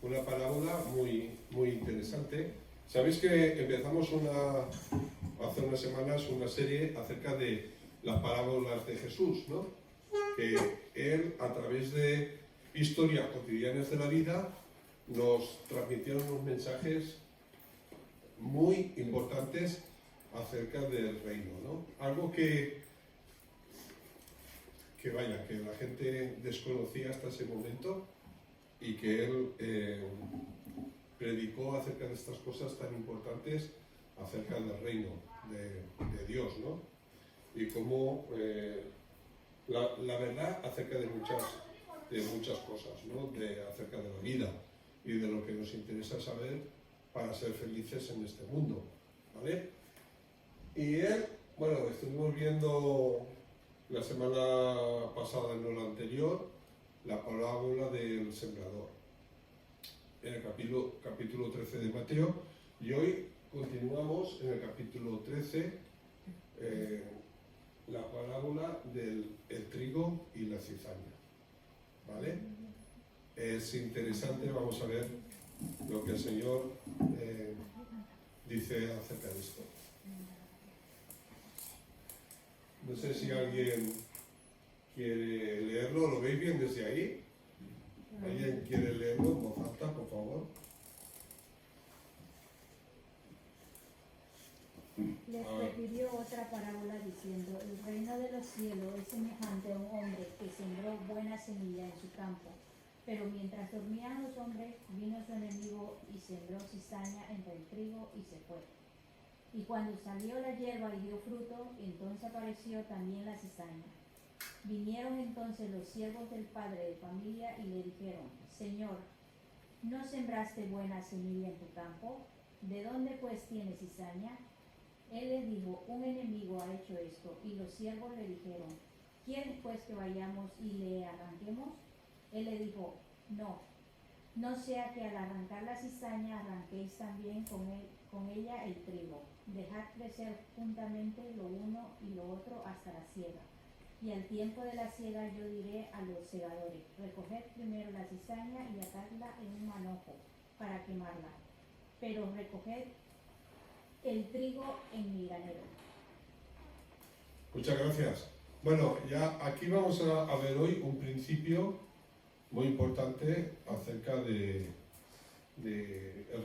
una parábola muy interesante. Sabéis que empezamos hace unas semanas una serie acerca de las parábolas de Jesús, ¿no? Que él, a través de historias cotidianas de la vida, nos transmitieron unos mensajes muy importantes acerca del reino, ¿no? Algo que la gente desconocía hasta ese momento, y que él predicó acerca de estas cosas tan importantes acerca del reino de Dios, ¿no? Y cómo la verdad acerca de muchas cosas, ¿no? Acerca de la vida y de lo que nos interesa saber para ser felices en este mundo, ¿vale? Y él, bueno, estuvimos viendo la semana pasada, no la anterior, la parábola del sembrador, en el capítulo 13 de Mateo, y hoy continuamos en el capítulo 13, la parábola del trigo y la cizaña, ¿vale? Es interesante, vamos a ver lo que el Señor dice acerca de esto. No sé si alguien quiere leerlo, ¿lo veis bien desde ahí? ¿Alguien quiere leerlo en voz alta, por favor? Les refirió otra parábola diciendo: el reino de los cielos es semejante a un hombre que sembró buena semilla en su campo. Pero mientras dormían los hombres, vino su enemigo y sembró cizaña entre el trigo y se fue. Y cuando salió la hierba y dio fruto, entonces apareció también la cizaña. Vinieron entonces los siervos del padre de familia y le dijeron: Señor, ¿no sembraste buena semilla en tu campo? ¿De dónde pues tienes cizaña? Él les dijo: un enemigo ha hecho esto. Y los siervos le dijeron: ¿quieres pues que vayamos y le arranquemos? Él le dijo: no sea que al arrancar la cizaña arranquéis también con ella el trigo. Dejad crecer juntamente lo uno y lo otro hasta la siega. Y al tiempo de la siega yo diré a los segadores: recoged primero la cizaña y atadla en un manojo para quemarla, pero recoged el trigo en mi granero. Muchas gracias. Bueno, ya aquí vamos a ver hoy un principio muy importante acerca del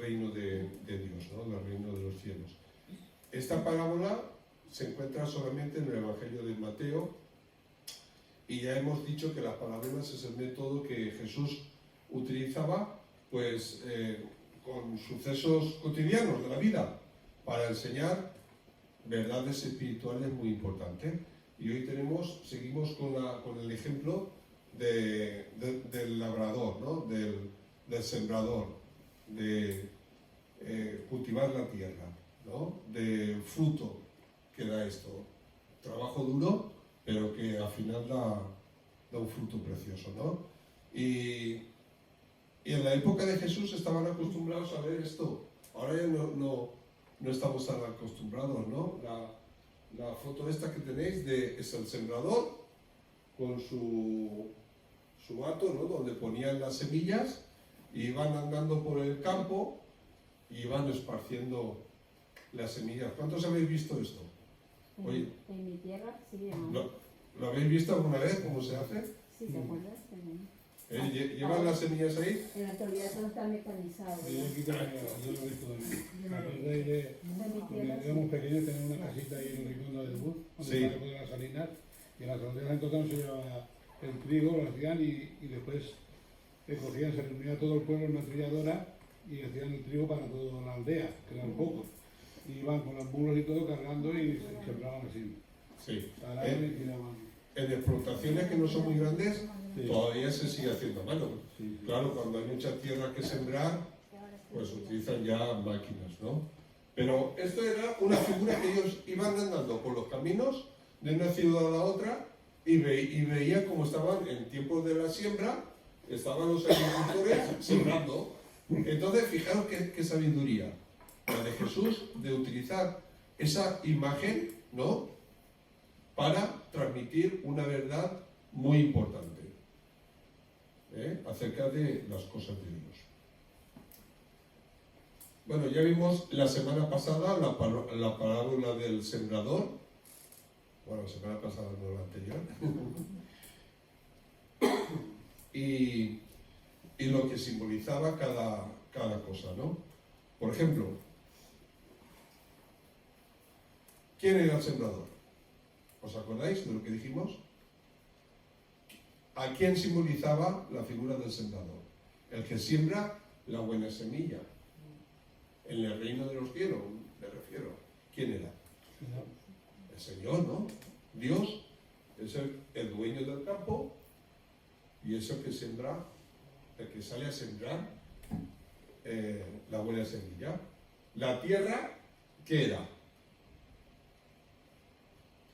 reino de Dios, ¿no? Del reino de los cielos. Esta parábola se encuentra solamente en el Evangelio de Mateo, y ya hemos dicho que las parábolas es el método que Jesús utilizaba, pues, con sucesos cotidianos de la vida, para enseñar verdades espirituales muy importantes. Y hoy seguimos con el ejemplo del labrador, ¿no? del sembrador, de cultivar la tierra, ¿no? Del fruto que da esto. Trabajo duro, pero que al final da un fruto precioso, ¿no? Y en la época de Jesús estaban acostumbrados a ver esto. Ahora ya no estamos tan acostumbrados, ¿no? La foto esta que tenéis es el sembrador con su hato, ¿no? Donde ponían las semillas y iban andando por el campo y iban esparciendo las semillas. ¿Cuántos habéis visto esto? Oye, En mi tierra, sí. ¿Lo habéis visto alguna vez cómo se hace? Sí, ¿se acuerdan? ¿Llevan las semillas ahí? En la actualidad todo está mecanizado. Yo lo he visto también. Cuando éramos pequeños teníamos una casita ahí en el rincón del bus, donde Sí. estaba las salinas, y en las salinas entonces se llevaba el trigo, lo hacían y después cogían, se reunía todo el pueblo en una trilladora y hacían el trigo para toda la aldea, que eran pocos. Y iban con los mulos y todo cargando y sembraban así. Sí. Paraban y tiraban. En explotaciones que no son muy grandes, Sí. todavía se sigue haciendo a mano. Sí. Claro, cuando hay mucha tierra que sembrar, pues utilizan ya máquinas, ¿no? Pero esto era una figura que ellos iban andando por los caminos de una ciudad a la otra y veían cómo estaban en tiempos de la siembra, estaban los agricultores sembrando. Entonces, fijaros qué sabiduría la de Jesús de utilizar esa imagen, ¿no?, para transmitir una verdad muy importante acerca de las cosas de Dios. Bueno, ya vimos la semana pasada la parábola del sembrador. Bueno, la semana pasada no la anterior. y lo que simbolizaba cada cosa, ¿no? Por ejemplo, ¿quién era el sembrador? ¿Os acordáis de lo que dijimos? ¿A quién simbolizaba la figura del sembrador? El que siembra la buena semilla. En el reino de los cielos, me refiero. ¿Quién era? El Señor, ¿no? Dios es el dueño del campo y es el que sembra, el que sale a sembrar la buena semilla. La tierra, ¿qué era?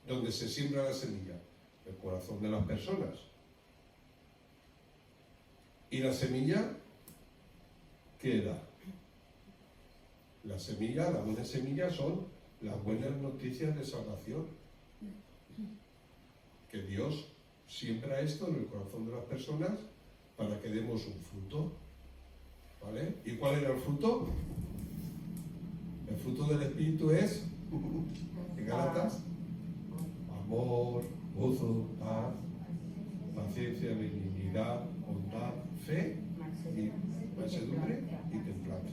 Donde se siembra la semilla, el corazón de las personas. ¿Y la semilla? ¿Qué era? La semilla, la buena semilla son las buenas noticias de salvación. Que Dios siembra esto en el corazón de las personas para que demos un fruto. ¿Vale? ¿Y cuál era el fruto? El fruto del Espíritu es, en Gálatas, amor, gozo, paz, paciencia, benignidad, bondad, fe, y mansedumbre y templanza.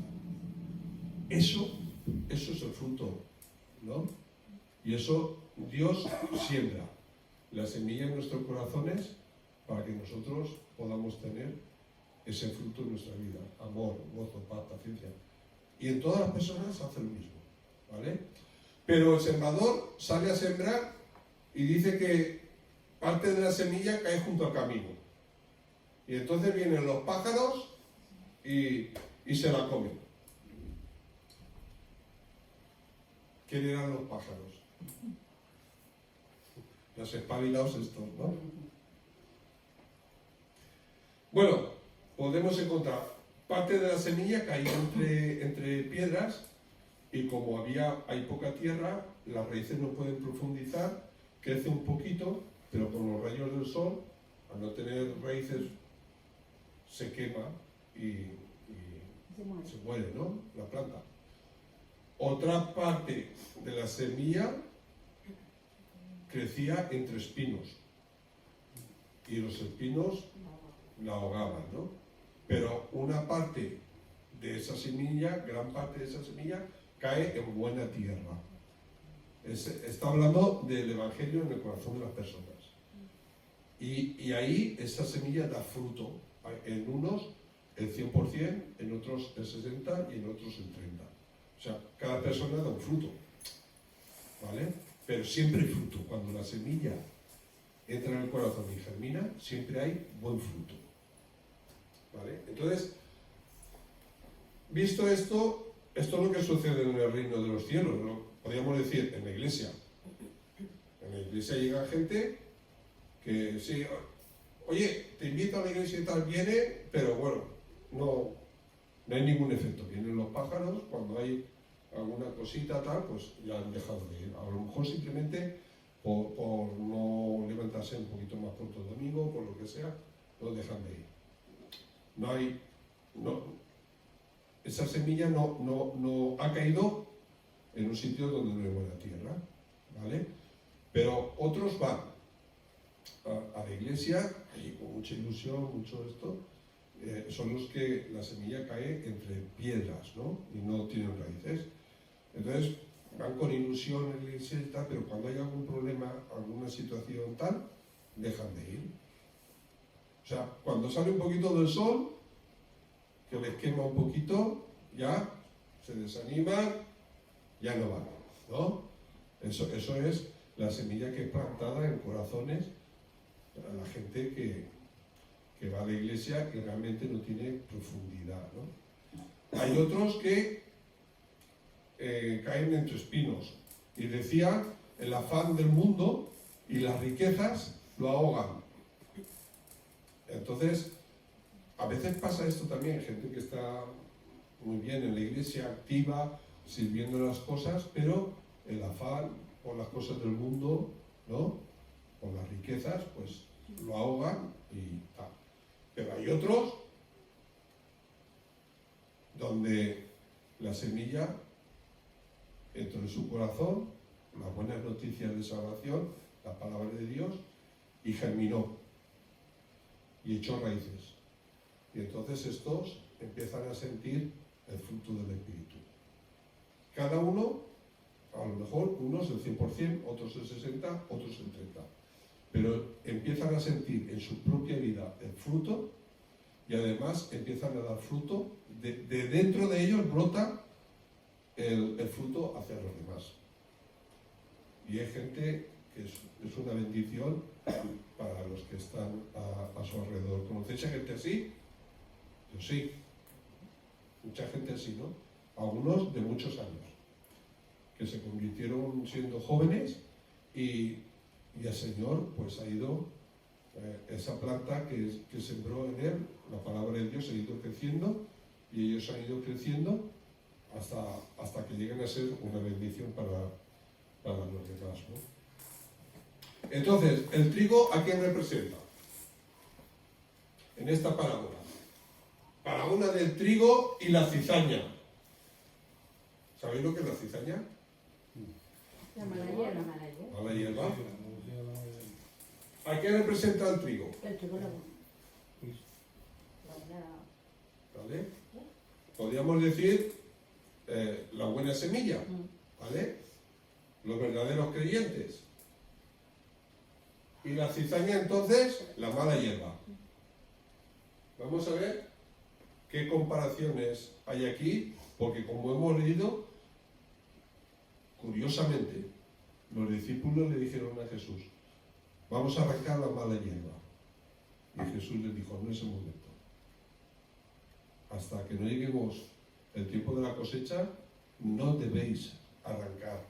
Eso es el fruto, ¿no? Y eso Dios siembra la semilla en nuestros corazones para que nosotros podamos tener ese fruto en nuestra vida. Amor, gozo, paz, paciencia. Y en todas las personas hace lo mismo, ¿vale? Pero el sembrador sale a sembrar y dice que parte de la semilla cae junto al camino. Y entonces vienen los pájaros y se la comen. ¿Quién eran los pájaros? Los espabilados estos, ¿no? Bueno, podemos encontrar parte de la semilla caída entre piedras y como hay poca tierra, las raíces no pueden profundizar, crece un poquito, pero con los rayos del sol, al no tener raíces, se quema y se muere, ¿no? La planta. Otra parte de la semilla crecía entre espinos y los espinos la ahogaban, ¿no? Pero una parte de esa semilla, gran parte de esa semilla, cae en buena tierra. Está hablando del Evangelio en el corazón de las personas. Y ahí esa semilla da fruto. En unos el 100%, en otros el 60% y en otros el 30%. O sea, cada persona da un fruto, ¿vale? Pero siempre hay fruto. Cuando la semilla entra en el corazón y germina, siempre hay buen fruto, ¿vale? Entonces, visto esto es lo que sucede en el reino de los cielos, ¿no? Podríamos decir en la iglesia. En la iglesia llega gente que sí, oye, te invito a la iglesia y tal, viene, pero bueno, no hay ningún efecto. Vienen los pájaros, cuando hay alguna cosita tal, pues ya han dejado de ir. A lo mejor simplemente por no levantarse un poquito más pronto el domingo, por lo que sea, no dejan de ir. Esa semilla no ha caído en un sitio donde no hay buena tierra, ¿vale? Pero otros van a la iglesia y con mucha ilusión, mucho esto, son los que la semilla cae entre piedras, ¿no? Y no tienen raíces. Entonces van con ilusión en la iglesia y tal, pero cuando hay algún problema, alguna situación tal, dejan de ir. O sea, cuando sale un poquito del sol, que les quema un poquito, ya se desaniman, ya no van, ¿no? Eso es la semilla que es plantada en corazones a la gente que va a la iglesia y realmente no tiene profundidad, ¿no? Hay otros que caen entre espinos y decía, el afán del mundo y las riquezas lo ahogan. Entonces, a veces pasa esto también, gente que está muy bien en la iglesia, activa, sirviendo las cosas, pero el afán por las cosas del mundo, ¿no? Por las riquezas, pues lo ahogan y tal. Pero hay otros donde la la semilla entró en su corazón, las buenas noticias de salvación, la palabra de Dios, y germinó y echó raíces. Y entonces estos empiezan a sentir el fruto del Espíritu. Cada uno, a lo mejor unos el 100%, otros el 60%, otros el 30%. Pero empiezan a sentir en su propia vida el fruto y además empiezan a dar fruto. De dentro de ellos brota el fruto hacia los demás. Y hay gente que es una bendición para los que están a su alrededor. ¿Conocéis a gente así? Yo sí. Mucha gente así, ¿no? Algunos de muchos años, que se convirtieron siendo jóvenes y el Señor pues ha ido, esa planta que sembró en él, la palabra de Dios ha ido creciendo y ellos han ido creciendo hasta que lleguen a ser una bendición para los demás, ¿no? Entonces, ¿el trigo a quién representa? En esta parábola. Parábola del trigo y la cizaña. ¿Sabéis lo que es la cizaña? La mala hierba. Mala hierba. ¿A qué representa el trigo? El trigo la ¿Vale? Podríamos decir la buena semilla, ¿vale? Los verdaderos creyentes. Y la cizaña entonces, la mala hierba. Vamos a ver qué comparaciones hay aquí, porque como hemos leído, curiosamente, los discípulos le dijeron a Jesús, vamos a arrancar la mala hierba. Y Jesús les dijo, no es el momento. Hasta que no lleguemos el tiempo de la cosecha, no debéis arrancar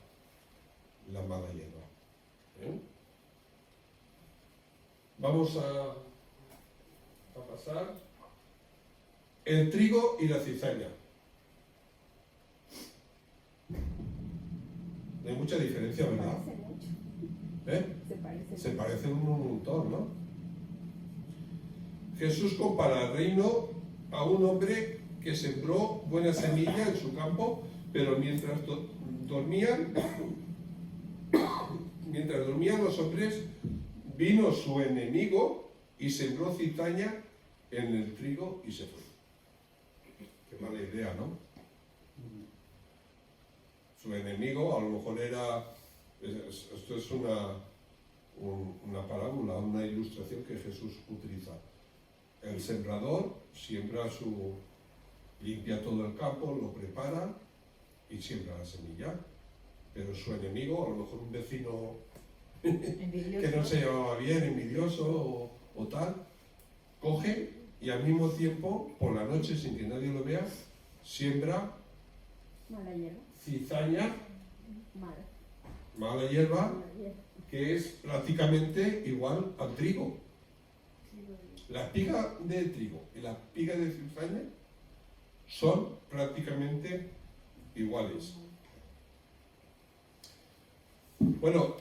la mala hierba. Vamos a pasar el trigo y la cizaña. No hay mucha diferencia, ¿verdad? Se parecen un montón, ¿no? Jesús compara el reino a un hombre que sembró buena semilla en su campo, pero mientras dormían los hombres, vino su enemigo y sembró cizaña en el trigo y se fue. Qué mala idea, ¿no? Su enemigo a lo mejor esto es una parábola, una ilustración que Jesús utiliza. El sembrador limpia todo el campo, lo prepara y siembra la semilla. Pero su enemigo, a lo mejor un vecino que no se llevaba bien, envidioso o tal, coge y al mismo tiempo, por la noche, sin que nadie lo vea, siembra cizaña, mala hierba, que es prácticamente igual al trigo. La espiga de trigo y la espiga de cizaña son prácticamente iguales. Bueno,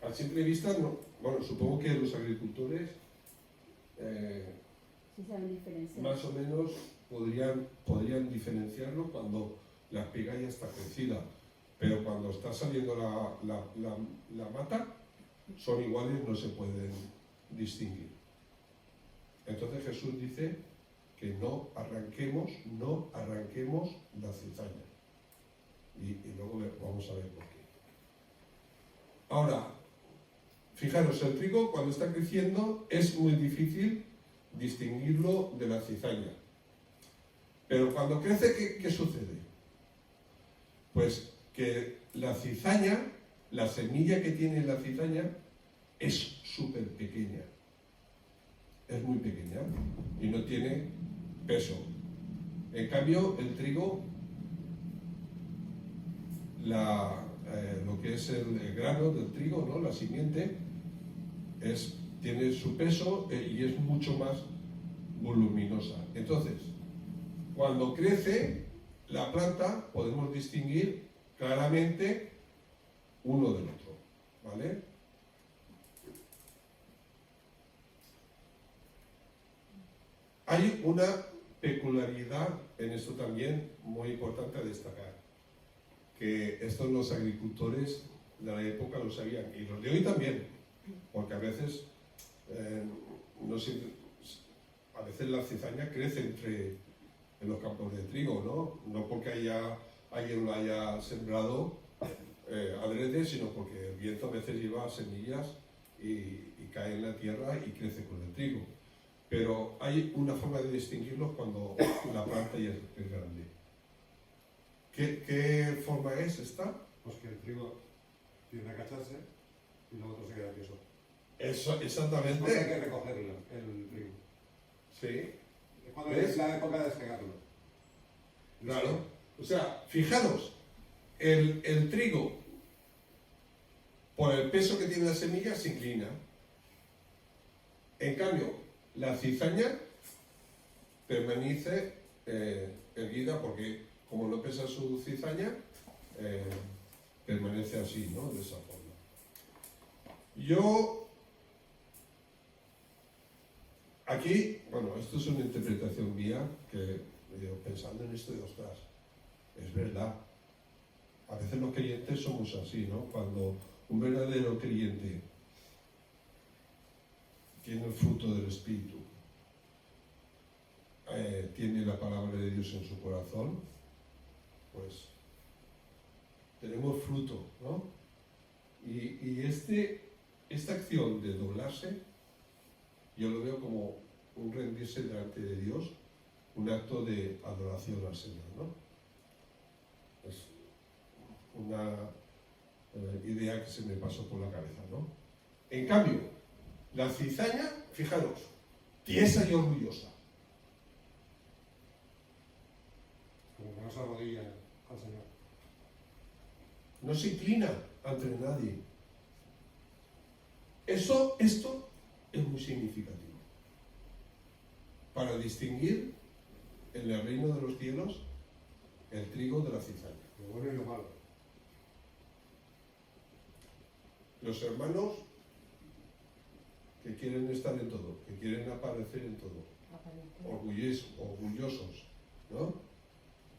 a simple vista, supongo que los agricultores sí saben diferenciar. Más o menos podrían diferenciarlo cuando la espiga ya está crecida, pero cuando está saliendo la mata, son iguales, no se pueden distinguir. Entonces Jesús dice que no arranquemos la cizaña. Y luego vamos a ver por qué. Ahora, fijaros, el trigo cuando está creciendo es muy difícil distinguirlo de la cizaña. Pero cuando crece, ¿qué sucede? Pues que la cizaña, la semilla que tiene la cizaña, es súper pequeña. Es muy pequeña y no tiene peso. En cambio, el trigo, lo que es el grano del trigo, ¿no? La simiente, tiene su peso y es mucho más voluminosa. Entonces, cuando crece la planta, podemos distinguir claramente uno del otro, ¿vale? Hay una peculiaridad en esto también muy importante a destacar, que estos los agricultores de la época lo sabían, y los de hoy también, porque a veces, no sé, a veces la cizaña crece en los campos de trigo, no porque alguien lo haya sembrado adrede, sino porque el viento a veces lleva semillas y cae en la tierra y crece con el trigo. Pero hay una forma de distinguirlos cuando la planta ya es grande. ¿Qué forma es esta? Pues que el trigo tiende a cacharse y luego otro se queda tieso. Eso, exactamente. Porque hay que recogerlo, el trigo. Sí, Es cuando ¿ves? es la época de despegarlo. claro. O sea, fijaros, el trigo, por el peso que tiene la semilla, se inclina. En cambio, la cizaña permanece erguida porque, como no pesa su cizaña, permanece así, ¿no? De esa forma. Yo, aquí, bueno, esto es una interpretación mía que, pensando en esto de ostras, es verdad. A veces los creyentes somos así, ¿no? Cuando un verdadero creyente tiene el fruto del Espíritu, tiene la palabra de Dios en su corazón, pues tenemos fruto, ¿no? Y esta acción de doblarse, yo lo veo como un rendirse delante de Dios, un acto de adoración al Señor, ¿no? Es una idea que se me pasó por la cabeza, ¿no? En cambio, la cizaña, fijaros, tiesa y orgullosa. Como que no se arrodilla al Señor. No se inclina ante nadie. Esto es muy significativo para distinguir en el reino de los cielos el trigo de la cizaña. Lo bueno y lo malo. Los hermanos que quieren estar en todo, que quieren aparecer en todo, orgullosos, ¿no?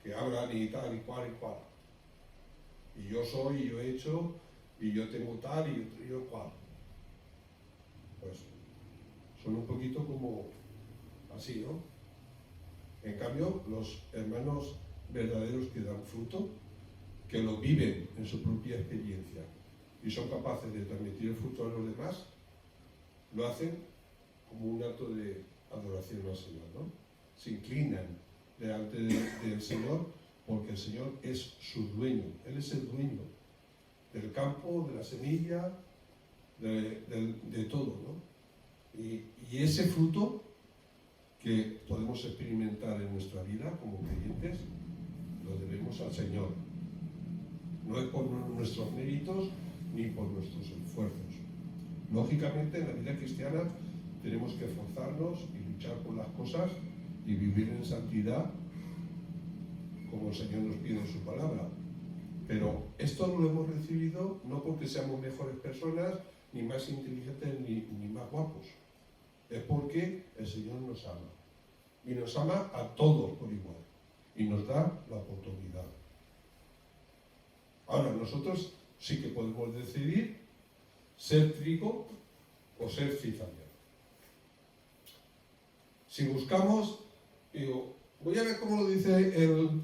Que hablan y tal y cual y cual. Y yo soy, y yo he hecho, y yo tengo tal y yo cual. Pues son un poquito como así, ¿no? En cambio, los hermanos verdaderos que dan fruto, que lo viven en su propia experiencia y son capaces de transmitir el fruto a los demás, lo hacen como un acto de adoración al Señor, ¿no? Se inclinan delante del Señor porque el Señor es su dueño, Él es el dueño del campo, de la semilla, de todo, ¿no? Y ese fruto que podemos experimentar en nuestra vida como creyentes, lo debemos al Señor. No es por nuestros méritos ni por nuestros esfuerzos. Lógicamente, en la vida cristiana tenemos que esforzarnos y luchar por las cosas y vivir en santidad como el Señor nos pide en su palabra. Pero esto lo hemos recibido no porque seamos mejores personas, ni más inteligentes, ni más guapos. Es porque el Señor nos ama. Y nos ama a todos por igual. Y nos da la oportunidad. Ahora, nosotros sí que podemos decidir ser trigo o ser cizaña. Si buscamos, digo, voy a ver cómo lo dice el...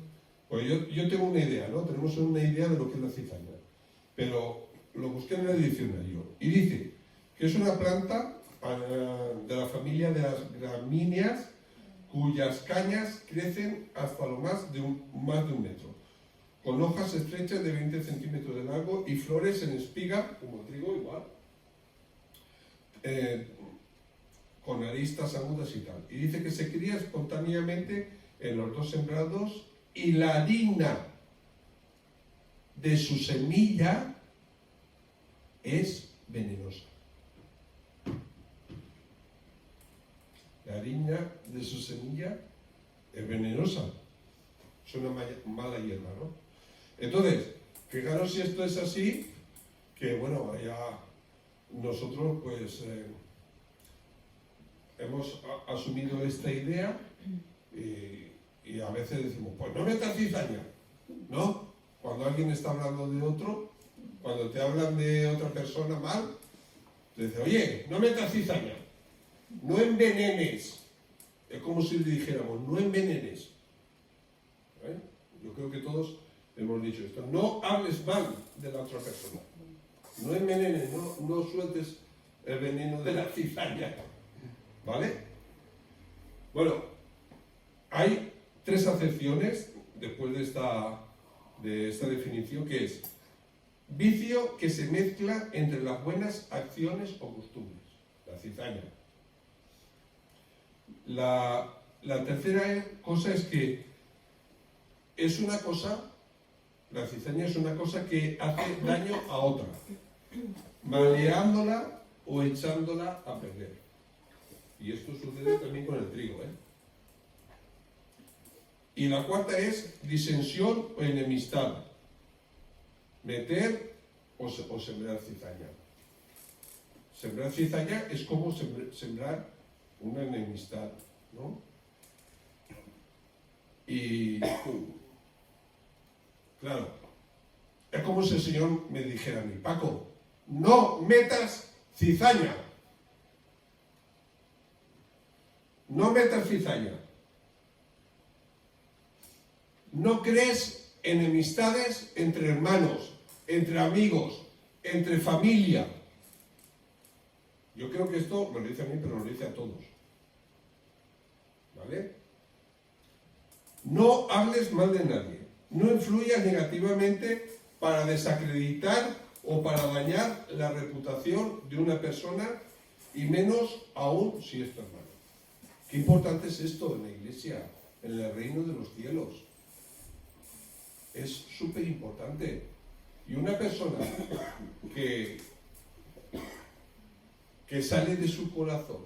Pues yo tengo una idea, ¿no? Tenemos una idea de lo que es la cizaña. Pero lo busqué en el diccionario. Y dice que es una planta de la familia de las gramíneas cuyas cañas crecen hasta lo más de un metro, con hojas estrechas de 20 centímetros de largo y flores en espiga, como el trigo igual, con aristas agudas y tal. Y dice que se cría espontáneamente en los dos sembrados y la harina de su semilla es venenosa. La harina de su semilla es venenosa. Es una mala hierba, ¿no? Entonces, fijaros si esto es así, que bueno, ya nosotros pues hemos asumido esta idea Y a veces decimos, pues no metas cizaña, ¿no? Cuando alguien está hablando de otro, cuando te hablan de otra persona mal, te dice, oye, no metas cizaña, no envenenes. Es como si le dijéramos, no envenenes. ¿Eh? Yo creo que todos hemos dicho esto. No hables mal de la otra persona. No envenenes, no sueltes el veneno de la cizaña. ¿Vale? Bueno, hay 3 acepciones después de esta definición, que es vicio que se mezcla entre las buenas acciones o costumbres. La cizaña. La tercera cosa es que es una cosa, la cizaña es una cosa que hace daño a otra, maleándola o echándola a perder. Y esto sucede también con el trigo, ¿eh? Y la cuarta es disensión o enemistad. Meter o sembrar cizaña. Sembrar cizaña es como sembrar una enemistad, ¿no? Y claro, es como si el Señor me dijera a mí, Paco, no metas cizaña. No metas cizaña. No crees enemistades entre hermanos, entre amigos, entre familia. Yo creo que esto me lo dice a mí, pero lo dice a todos. ¿Vale? No hables mal de nadie. No influyas negativamente para desacreditar o para dañar la reputación de una persona, y menos aún si es tu hermano. Qué importante es esto en la Iglesia, en el reino de los cielos. Es súper importante. Y una persona que sale de su corazón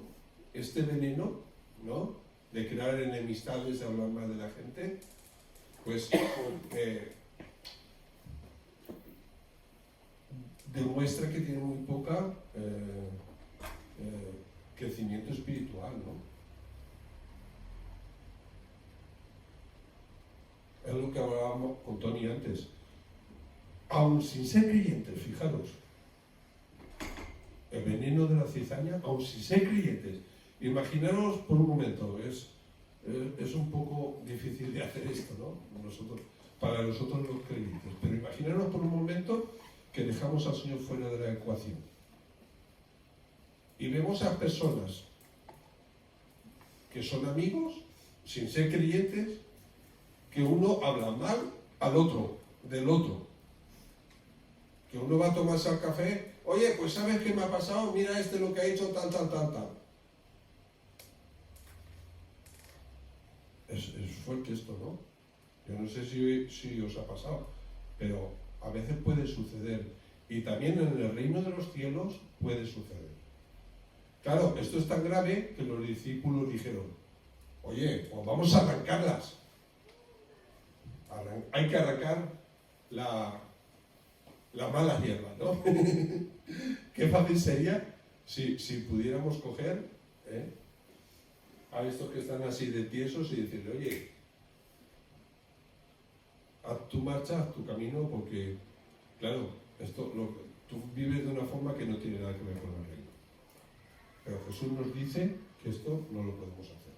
este veneno, ¿no?, de crear enemistades, de hablar mal de la gente, pues demuestra que tiene muy poca crecimiento espiritual, ¿no? Es lo que hablábamos con Tony antes. Aun sin ser creyentes, fijaros, el veneno de la cizaña, aun sin ser creyentes. Imaginaros por un momento, es un poco difícil de hacer esto, ¿no? Para nosotros los creyentes, pero imaginaros por un momento que dejamos al Señor fuera de la ecuación y vemos a personas que son amigos, sin ser creyentes, que uno habla mal al otro, del otro, que uno va a tomarse al café, oye, pues ¿sabes qué me ha pasado? Mira lo que ha hecho, tal. Es fuerte esto, ¿no? Yo no sé si os ha pasado, pero a veces puede suceder. Y también en el reino de los cielos puede suceder. Claro, esto es tan grave que los discípulos dijeron, oye, pues vamos a arrancarlas. Hay que arrancar la mala hierba, ¿no? Qué fácil sería si pudiéramos coger a estos que están así de tiesos y decirle, oye, haz tu marcha, haz tu camino, porque, claro, tú vives de una forma que no tiene nada que ver con el reino. Pero Jesús nos dice que esto no lo podemos hacer.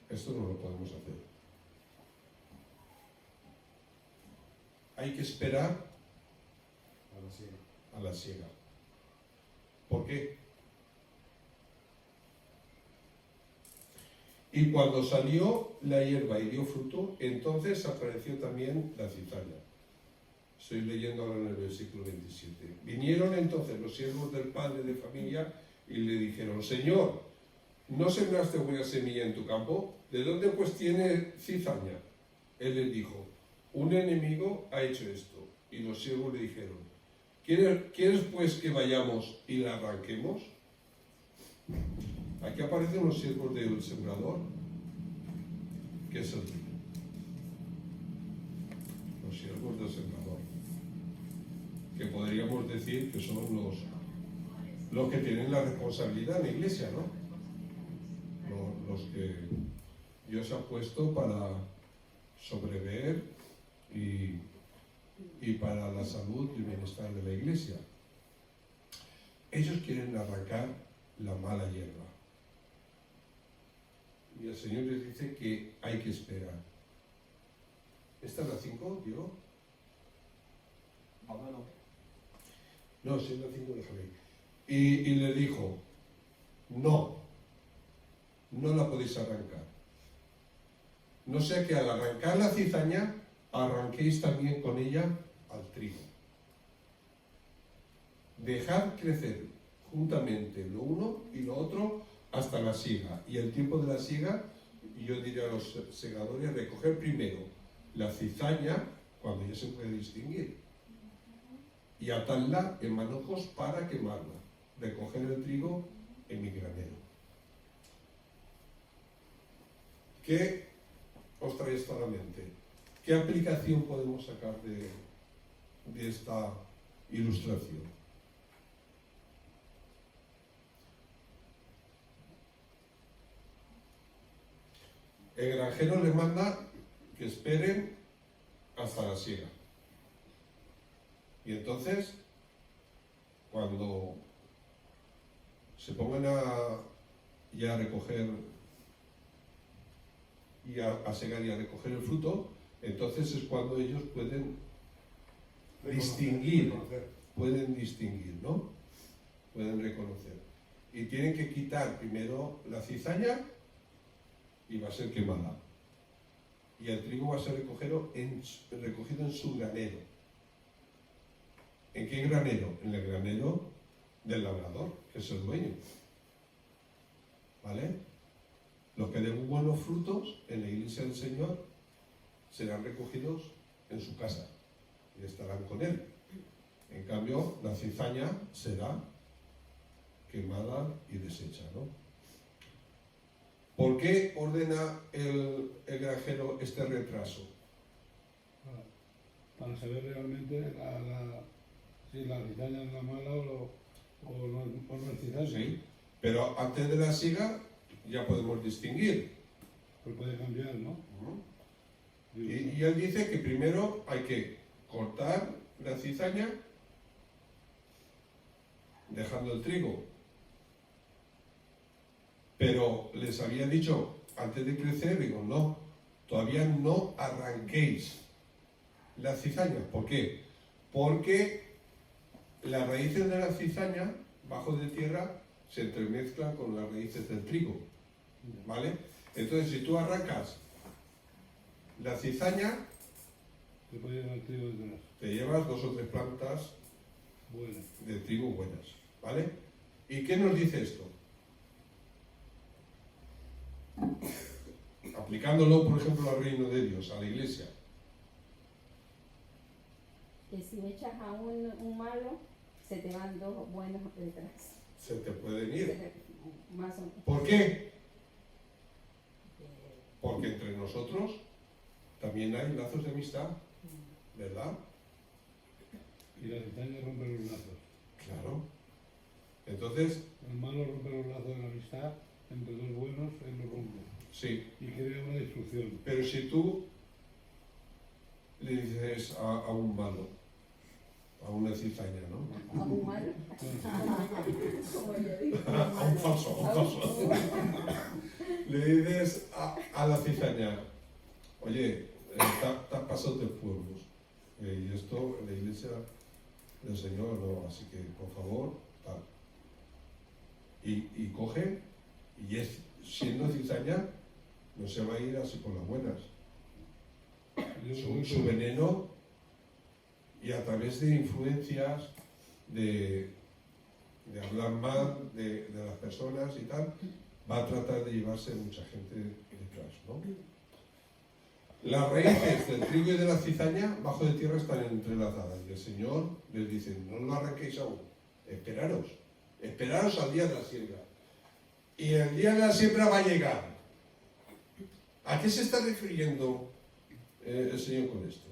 Esto no lo podemos hacer. Hay que esperar a la siega. ¿Por qué? Y cuando salió la hierba y dio fruto, entonces apareció también la cizaña. Estoy leyendo ahora en el versículo 27. Vinieron entonces los siervos del padre de familia y le dijeron, Señor, ¿no sembraste buena semilla en tu campo? ¿De dónde pues tiene cizaña? Él les dijo, un enemigo ha hecho esto. Y los siervos le dijeron, ¿quieres pues que vayamos y la arranquemos? Aquí aparecen los siervos del sembrador, que es el trigo. Los siervos del sembrador, que podríamos decir que son los que tienen la responsabilidad en la iglesia, ¿no? los que Dios ha puesto para sobrever y para la salud y el bienestar de la iglesia. Ellos quieren arrancar la mala hierba. Y el Señor les dice que hay que esperar. ¿Esta es la 5, Diego? Ahora no. No, si es la 5, déjame. Y le dijo, no la podéis arrancar. No sea que al arrancar la cizaña, arranquéis también con ella al trigo. Dejad crecer juntamente lo uno y lo otro hasta la siega. Y el tiempo de la siega, yo diría a los segadores, recoger primero la cizaña, cuando ya se puede distinguir, y atarla en manojos para quemarla. Recoger el trigo en mi granero. ¿Qué os trae esto a la mente? ¿Qué aplicación podemos sacar de esta ilustración? El granjero les manda que esperen hasta la siega. Y entonces, cuando se pongan ya a recoger y a segar y a recoger el fruto, entonces es cuando ellos pueden distinguir, ¿no? Pueden reconocer. Y tienen que quitar primero la cizaña y va a ser quemada. Y el trigo va a ser recogido en su granero. ¿En qué granero? En el granero del labrador, que es el dueño. ¿Vale? Los que den buenos frutos en la iglesia del Señor serán recogidos en su casa y estarán con Él. En cambio, la cizaña será quemada y deshecha, ¿no? ¿Por qué ordena el granjero este retraso? Para saber realmente si la cizaña es la mala o no es cizaña. Sí, pero antes de la siega ya podemos distinguir. Pues puede cambiar, ¿no? Y él dice que primero hay que cortar la cizaña dejando el trigo. Pero les había dicho antes de crecer, digo, no, todavía no arranquéis la cizaña. ¿Por qué? Porque las raíces de la cizaña, bajo de tierra, se entremezclan con las raíces del trigo. ¿Vale? Entonces, si tú arrancas la cizaña, Se puede llevar el trigo detrás. te llevas 2 o 3 plantas Bueno, de trigo buenas. ¿Vale? ¿Y qué nos dice esto? Aplicándolo, por ejemplo, al reino de Dios, a la iglesia. Que si echas a un malo, se te van 2 buenos detrás. Se te pueden ir. Más o menos. ¿Por qué? Porque entre nosotros también hay lazos de amistad, ¿verdad? y la cizaña rompe los lazos. Claro. Entonces, El malo rompe los lazos de la amistad, entre 2 buenos, él los rompe. sí. Y crea una destrucción. Pero si tú le dices a un malo, a una cizaña, ¿no? A un malo. Como yo digo. A un falso. Le dices a la cizaña, oye, te has pasado de pueblos. Y esto en la iglesia del Señor no, así que por favor, tal. Y coge, y es siendo cizaña, no se va a ir así por las buenas. Su veneno, y a través de influencias, de hablar mal de las personas y tal, va a tratar de llevarse mucha gente detrás, ¿no? Las raíces del trigo y de la cizaña bajo de tierra están entrelazadas y el Señor les dice, no lo arranquéis aún, esperaros al día de la siembra. Y el día de la siembra va a llegar. ¿A qué se está refiriendo el Señor con esto?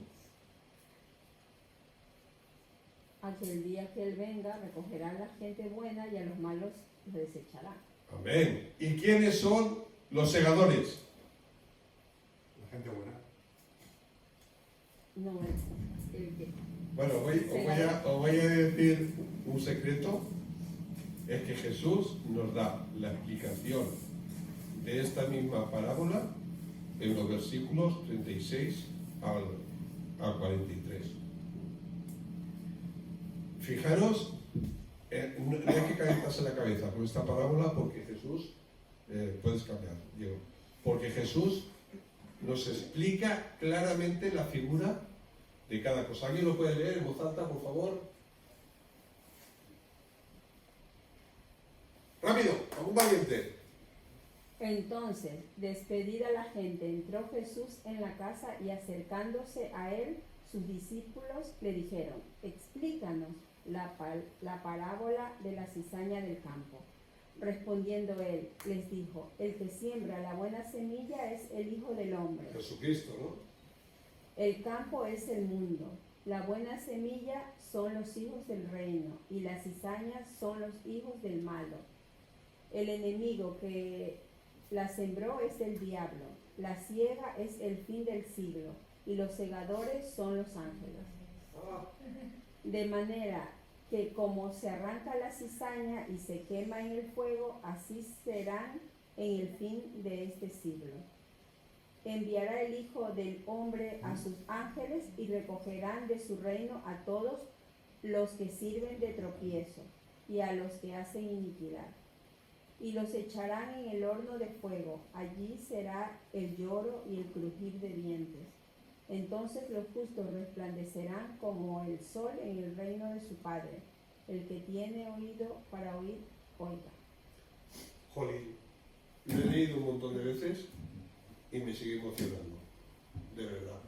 A que el día que Él venga, recogerá a la gente buena y a los malos los desechará. Amén. ¿Y quiénes son Los segadores. La gente buena. No, el que. Bueno, os voy a decir un secreto. Es que Jesús nos da la explicación de esta misma parábola en los versículos 36 al 43. Fijaros, no hay que calentarse la cabeza con esta parábola porque Jesús, puedes cambiar, Diego, porque Jesús nos explica claramente la figura de cada cosa. ¿Alguien lo puede leer en voz alta, por favor? ¡Rápido! ¡Algún valiente! Entonces, despedida la gente, entró Jesús en la casa y acercándose a él, sus discípulos le dijeron: explícanos la parábola de la cizaña del campo. Respondiendo él, les dijo: el que siembra la buena semilla es el Hijo del Hombre. Jesucristo, ¿no? El campo es el mundo. La buena semilla son los hijos del reino y las cizañas son los hijos del malo. El enemigo que la sembró es el diablo. La siega es el fin del siglo y los segadores son los ángeles. De manera que como se arranca la cizaña y se quema en el fuego, así serán en el fin de este siglo. Enviará el Hijo del Hombre a sus ángeles y recogerán de su reino a todos los que sirven de tropiezo y a los que hacen iniquidad. Y los echarán en el horno de fuego. Allí será el lloro y el crujir de dientes. Entonces los justos resplandecerán como el sol en el reino de su Padre. El que tiene oído para oír, oiga. Jolín, lo he leído un montón de veces y me sigue emocionando. De verdad.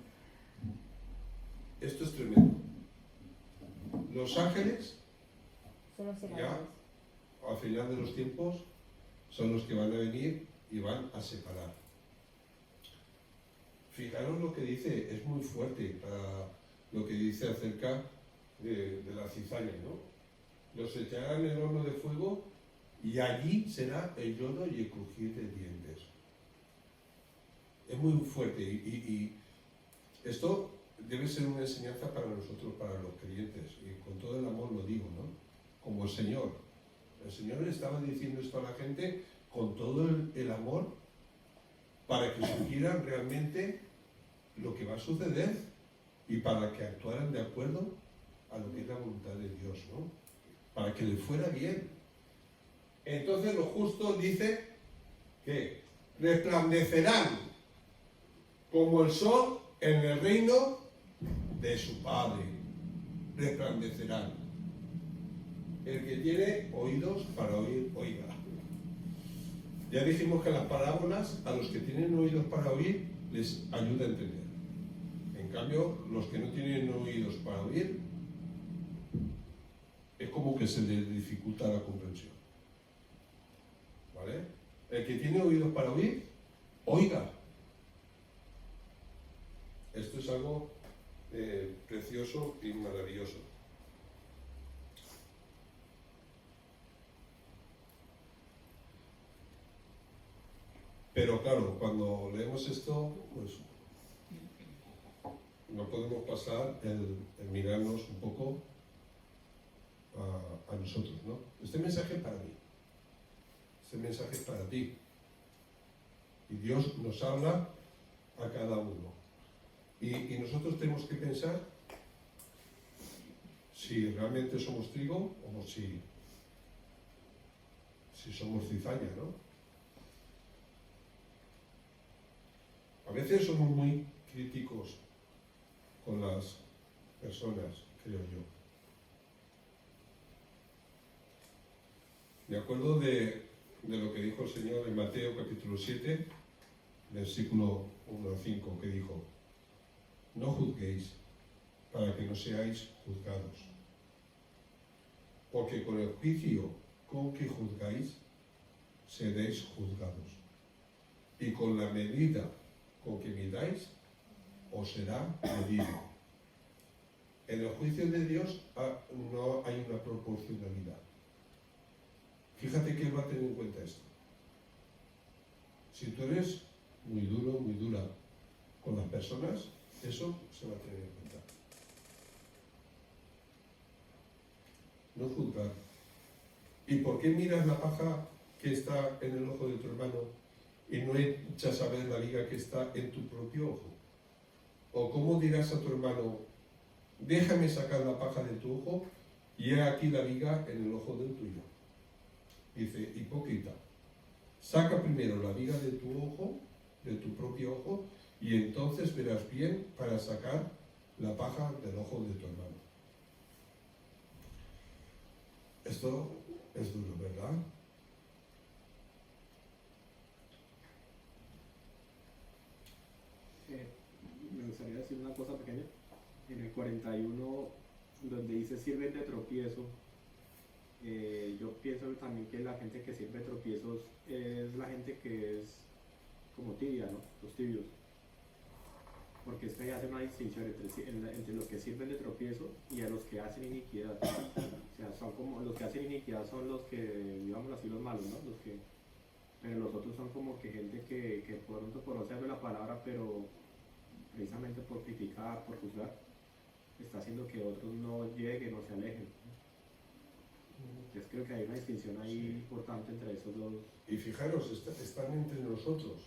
Esto es tremendo. Los ángeles, Son los ya, segadores. al final de los tiempos, son los que van a venir y van a separar. Fijaros lo que dice, es muy fuerte para lo que dice acerca de la cizaña, ¿no? Los echarán en el horno de fuego y allí será el lloro y el crujir de dientes. Es muy fuerte y esto debe ser una enseñanza para nosotros, para los creyentes, y con todo el amor lo digo, ¿no? Como el Señor. El Señor le estaba diciendo esto a la gente con todo el amor para que supieran realmente lo que va a suceder y para que actuaran de acuerdo a lo que es la voluntad de Dios, ¿no? Para que les fuera bien. Entonces los justos dicen que resplandecerán como el sol en el reino de su Padre. Resplandecerán. El que tiene oídos para oír, oiga. Ya dijimos que las parábolas, a los que tienen oídos para oír, les ayuda a entender. En cambio, los que no tienen oídos para oír, es como que se les dificulta la comprensión. ¿Vale? El que tiene oídos para oír, oiga. Esto es algo precioso y maravilloso. Pero claro, cuando leemos esto, pues no podemos pasar el mirarnos un poco a nosotros, ¿no? Este mensaje es para mí. Este mensaje es para ti. Y Dios nos habla a cada uno. Y nosotros tenemos que pensar si realmente somos trigo o si somos cizaña, ¿no? A veces somos muy críticos con las personas, creo yo. Me acuerdo de lo que dijo el Señor en Mateo capítulo 7, versículo 1 al 5, que dijo: no juzguéis para que no seáis juzgados, porque con el juicio con que juzgáis seréis juzgados, y con la medida con que midáis os será medido. En el juicio de Dios no hay una proporcionalidad. Fíjate que Él va a tener en cuenta esto. Si tú eres muy duro, muy dura con las personas, eso se va a tener en cuenta. No juzgar. ¿Y por qué miras la paja que está en el ojo de tu hermano y no echas a ver la viga que está en tu propio ojo? ¿O cómo dirás a tu hermano, déjame sacar la paja de tu ojo y he aquí la viga en el ojo del tuyo? Dice, hipócrita, saca primero la viga de tu ojo, de tu propio ojo, y entonces verás bien para sacar la paja del ojo de tu hermano. Esto es duro, ¿verdad? Me gustaría decir una cosa pequeña. En el 41, donde dice sirven de tropiezo, yo pienso también que la gente que sirve de tropiezos es la gente que es como tibia, ¿no? Los tibios. Porque esto ya hace una distinción entre los que sirven de tropiezo y a los que hacen iniquidad. O sea, son como, los que hacen iniquidad son los que, digamos así, los malos, ¿no? Pero los otros son como que gente que por pronto conoce la palabra, pero precisamente por criticar, por juzgar, está haciendo que otros no lleguen o se alejen. Entonces creo que hay una distinción ahí importante entre esos dos. Y fijaros, están entre nosotros.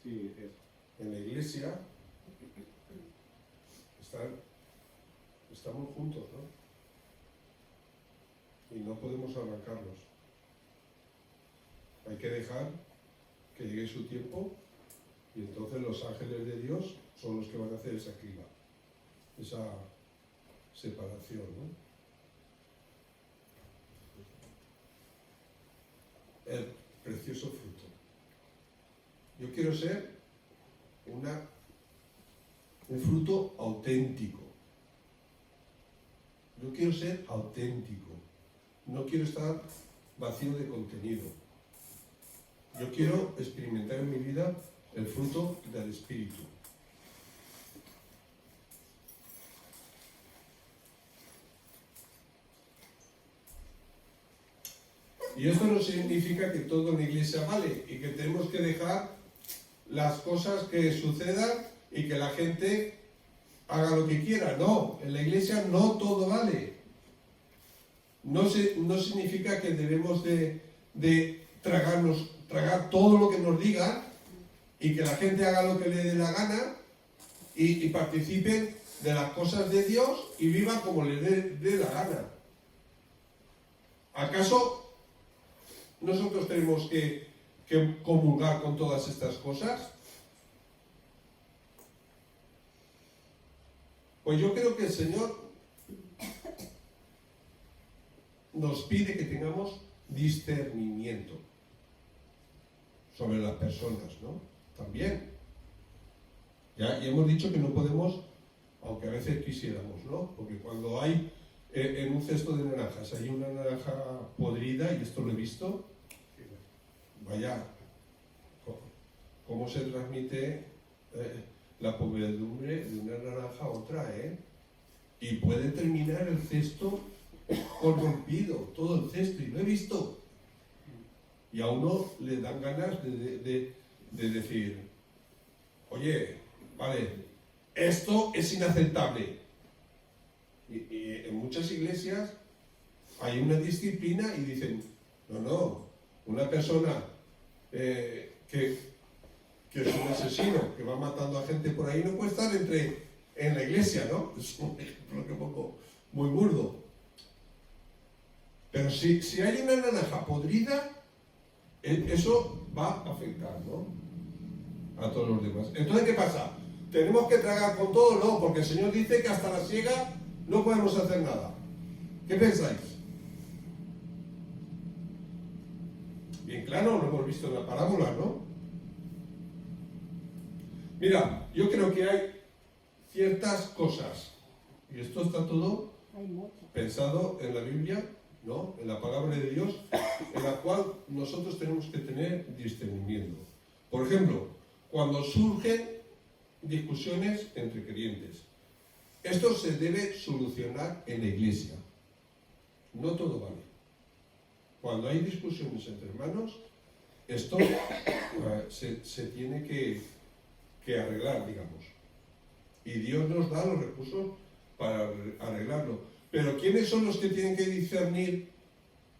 Sí, eso. En la iglesia estamos juntos, ¿no? Y no podemos arrancarlos. Hay que dejar que llegue su tiempo y entonces los ángeles de Dios son los que van a hacer esa criba, esa separación, ¿no? El precioso fruto. Yo quiero ser un fruto auténtico. Yo quiero ser auténtico. No quiero estar vacío de contenido. Yo quiero experimentar en mi vida el fruto del Espíritu. Y esto no significa que todo en la iglesia vale y que tenemos que dejar las cosas que sucedan y que la gente haga lo que quiera. No, en la iglesia no todo vale. No significa que debemos de tragar todo lo que nos digan y que la gente haga lo que le dé la gana y participen de las cosas de Dios y vivan como les dé la gana. ¿Acaso nosotros tenemos que comulgar con todas estas cosas? Pues yo creo que el Señor nos pide que tengamos discernimiento sobre las personas, ¿no? También. Ya hemos dicho que no podemos, aunque a veces quisiéramos, ¿no? Porque cuando hay en un cesto de naranjas hay una naranja podrida, y esto lo he visto, vaya, cómo se transmite la podredumbre de una naranja a otra, ¿eh? Y puede terminar el cesto corrompido, todo el cesto, y lo he visto. Y a uno le dan ganas de decir, oye, vale, esto es inaceptable. Y en muchas iglesias hay una disciplina y dicen, no, una persona que es un asesino, que va matando a gente por ahí, no puede estar en la iglesia, ¿no? Es un ejemplo que pongo muy burdo. Pero si hay una naranja podrida, eso va a afectar, ¿no? A todos los demás. Entonces, ¿qué pasa? ¿Tenemos que tragar con todo? No, porque el Señor dice que hasta la siega no podemos hacer nada. ¿Qué pensáis? Bien claro, lo hemos visto en la parábola, ¿no? Mira, yo creo que hay ciertas cosas, y esto está todo pensado en la Biblia, ¿no? En la palabra de Dios, en la cual nosotros tenemos que tener discernimiento. Por ejemplo, cuando surgen discusiones entre creyentes, esto se debe solucionar en la iglesia. No todo vale. Cuando hay discusiones entre hermanos, Esto se tiene que arreglar, digamos. Y Dios nos da los recursos para arreglarlo. Pero ¿quiénes son los que tienen que discernir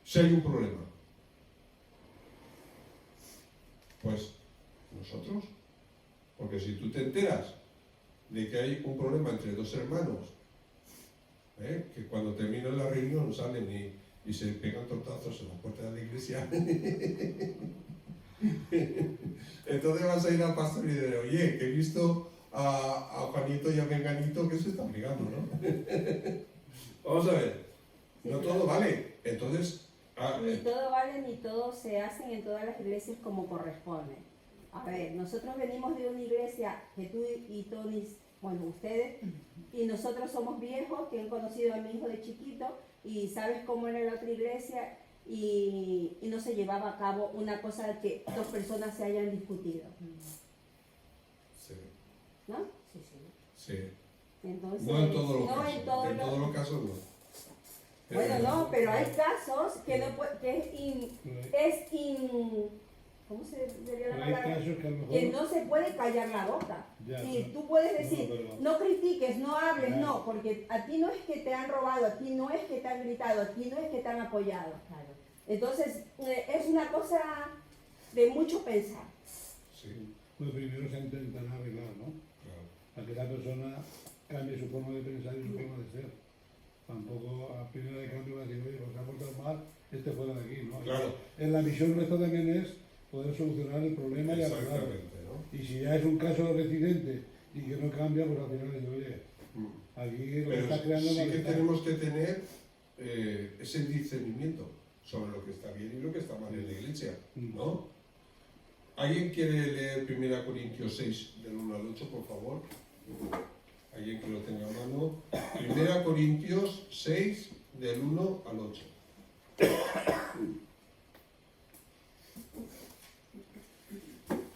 si hay un problema? Pues nosotros. Porque si tú te enteras de que hay un problema entre dos hermanos, que cuando terminan la reunión salen y se pegan tortazos en la puerta de la iglesia, entonces vas a ir al pastor y dirle, oye, que he visto a Juanito y a Menganito que se están pegando, ¿no? Vamos a ver, no todo vale. Entonces, Ni todo vale, ni todo se hacen en todas las iglesias como corresponde. A ver, nosotros venimos de una iglesia que tú y Tony, bueno, ustedes, y nosotros somos viejos, que han conocido a mi hijo de chiquito, y sabes cómo era la otra iglesia, y no se llevaba a cabo una cosa que dos personas se hayan discutido, sí, ¿no? Sí, sí. sí. Entonces, No en todos los no casos. en todos En todos los casos no. Bueno, no, pero hay casos que no que ¿cómo se diría la Pero hay palabra? casos que a lo mejor... Que no se puede callar la boca. Ya, Y no. tú puedes decir, pero- no critiques, no hables, Claro. no, porque a ti no es que te han robado, a ti no es que te han gritado, a ti no es que te han apoyado. Claro. Entonces, es una cosa de mucho pensar. Sí, Pues primero se intentan arreglar, ¿no? claro. Para que la persona cambie su forma de pensar y su forma de ser. Tampoco a primera de cambio va a decir, oye, pues se ha portado mal, fuera de aquí, ¿no? Claro. En la misión nuestra también es poder solucionar el problema y arreglarlo. Exactamente, ¿no? Y si ya es un caso residente y que no cambia, pues al final dice, oye, aquí lo que Pero está creando sí que malestar. tenemos que tener ese discernimiento sobre lo que está bien y lo que está mal en la iglesia, ¿no? ¿Alguien quiere leer 1 Corintios 6, del 1 al 8, por favor? ¿Alguien que lo tenga a mano? 1 Corintios 6, del 1 al 8.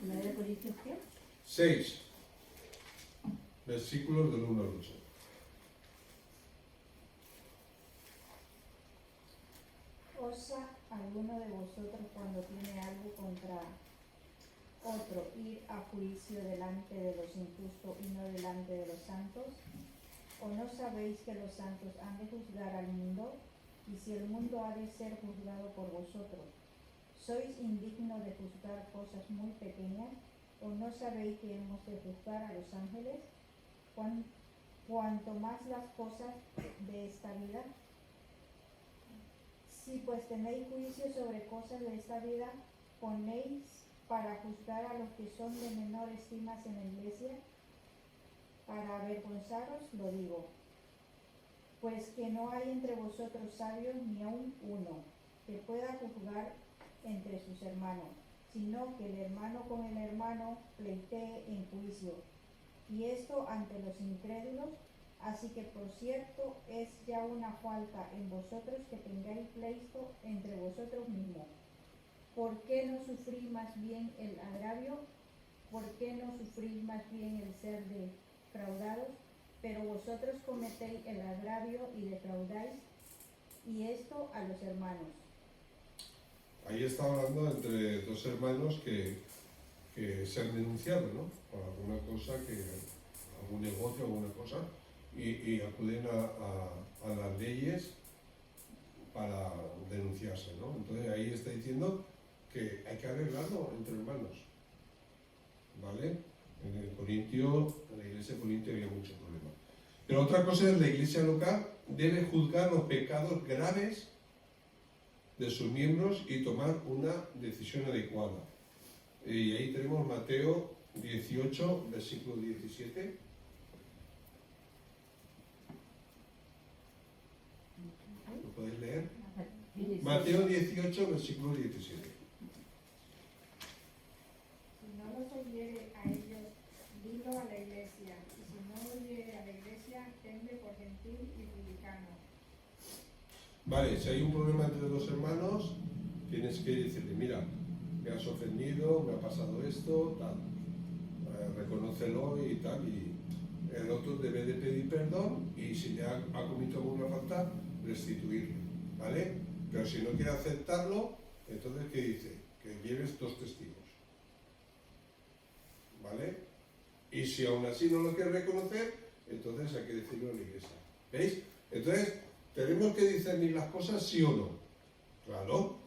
¿No de Corintios qué? 6, versículos del 1 al 8. ¿Osa alguno de vosotros cuando tiene algo contra otro ir a juicio delante de los injustos y no delante de los santos? ¿O no sabéis que los santos han de juzgar al mundo? Y si el mundo ha de ser juzgado por vosotros, ¿sois indignos de juzgar cosas muy pequeñas? ¿O no sabéis que hemos de juzgar a los ángeles? Cuanto más las cosas de esta vida. Si pues tenéis juicio sobre cosas de esta vida, ponéis para juzgar a los que son de menor estima en la iglesia. Para avergonzaros lo digo, pues que no hay entre vosotros sabios ni aun uno que pueda juzgar entre sus hermanos, sino que el hermano con el hermano pleitee en juicio, y esto ante los incrédulos. Así que por cierto es ya una falta en vosotros que tengáis pleito entre vosotros mismos. ¿Por qué no sufrís más bien el agravio? ¿Por qué no sufrís más bien el ser defraudados? Pero vosotros cometéis el agravio y defraudáis, y esto a los hermanos. Ahí está hablando entre dos hermanos que se han denunciado, ¿no? Por alguna cosa, algún negocio, alguna cosa, y acuden a las leyes para denunciarse, ¿no? Entonces ahí está diciendo que hay que arreglarlo entre hermanos, ¿vale? En la iglesia de Corintio había mucho problema. Pero otra cosa es la iglesia local debe juzgar los pecados graves de sus miembros y tomar una decisión adecuada. Y ahí tenemos Mateo 18, versículo 17. ¿Lo podéis leer? Mateo 18, versículo 17. Si no los oyere a ellos, dilo a la iglesia, y si no oyere a la iglesia, tenle por gentil y publicano. Vale, si hay un problema entre dos hermanos, tienes que decirle, mira, me has ofendido, me ha pasado esto, tal. Reconócelo y tal, y el otro debe de pedir perdón y si le ha cometido alguna falta, restituirle, ¿vale? Pero si no quiere aceptarlo, entonces ¿qué dice? que lleves 2 testigos. ¿Vale? Y si aún así no lo quieres reconocer, entonces hay que decirlo en la iglesia. ¿Veis? Entonces, tenemos que discernir las cosas sí o no. Claro.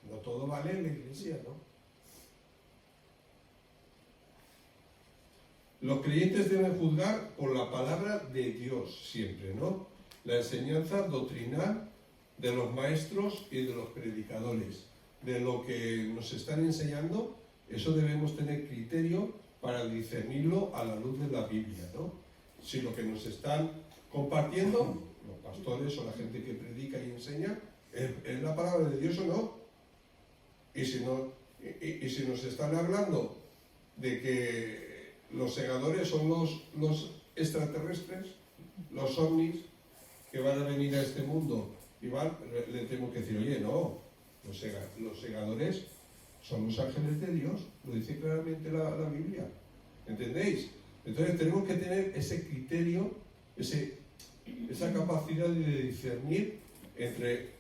No todo vale en la iglesia, ¿no? Los creyentes deben juzgar por la palabra de Dios siempre, ¿no? La enseñanza doctrinal de los maestros y de los predicadores, de lo que nos están enseñando, eso debemos tener criterio para discernirlo a la luz de la Biblia, ¿no? Si lo que nos están compartiendo, los pastores o la gente que predica y enseña, es la palabra de Dios o no. Y si nos están hablando de que los segadores son los extraterrestres, los ovnis, que van a venir a este mundo y le tengo que decir, oye, no, los segadores son los ángeles de Dios, lo dice claramente la Biblia, ¿entendéis? Entonces tenemos que tener ese criterio, esa capacidad de discernir entre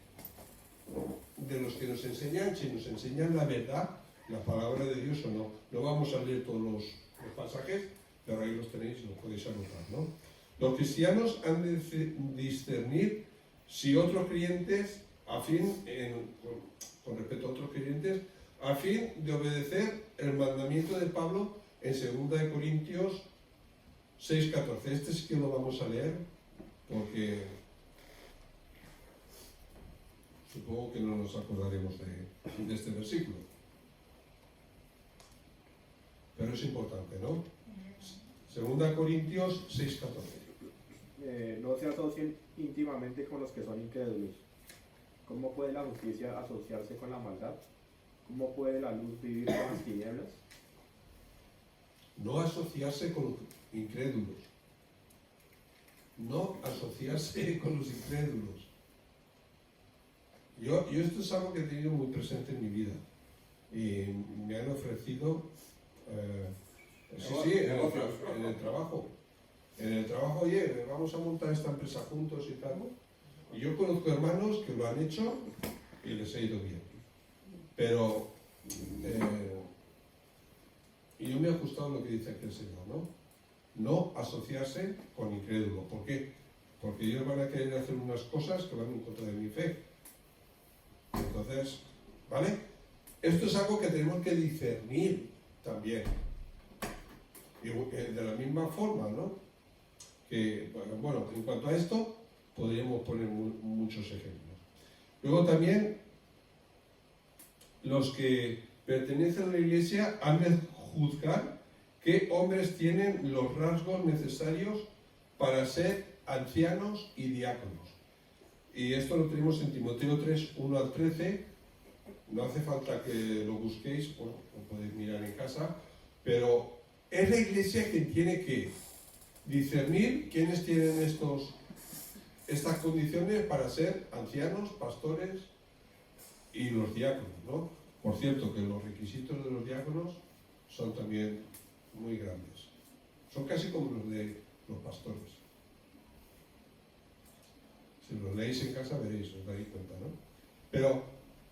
de los que nos enseñan, si nos enseñan la verdad, la palabra de Dios o no. No vamos a leer todos los pasajes, pero ahí los tenéis, los podéis anotar, ¿no? Los cristianos han de discernir si otros creyentes, con respecto a otros creyentes, a fin de obedecer el mandamiento de Pablo en 2 de Corintios 6:14. Este sí que lo vamos a leer, porque supongo que no nos acordaremos de este versículo. Pero es importante, ¿no? 2 Corintios 6:14. No se asocien íntimamente con los que son incrédulos. ¿Cómo puede la justicia asociarse con la maldad? ¿Cómo puede la luz vivir con las tinieblas? No asociarse con los incrédulos. No asociarse con los incrédulos. Yo esto es algo que he tenido muy presente en mi vida. Y me han ofrecido... en el trabajo. En el trabajo, oye, vamos a montar esta empresa juntos y tal. Y yo conozco hermanos que lo han hecho y les ha ido bien. Pero yo me he ajustado a lo que dice aquí el Señor, ¿no? No asociarse con incrédulos. ¿Por qué? Porque ellos van a querer hacer unas cosas que van en contra de mi fe. Entonces, ¿vale? Esto es algo que tenemos que discernir también. Y de la misma forma, ¿no? Que, bueno, en cuanto a esto, podríamos poner muchos ejemplos. Luego también, los que pertenecen a la iglesia han de juzgar qué hombres tienen los rasgos necesarios para ser ancianos y diáconos. Y esto lo tenemos en Timoteo 3, 1 al 13. No hace falta que lo busquéis, bueno, lo podéis mirar en casa, pero es la iglesia quien tiene que discernir quiénes tienen estas condiciones para ser ancianos, pastores y los diáconos, ¿no? Por cierto, que los requisitos de los diáconos son también muy grandes. Son casi como los de los pastores. Si los leéis en casa veréis, os daréis cuenta, ¿no? Pero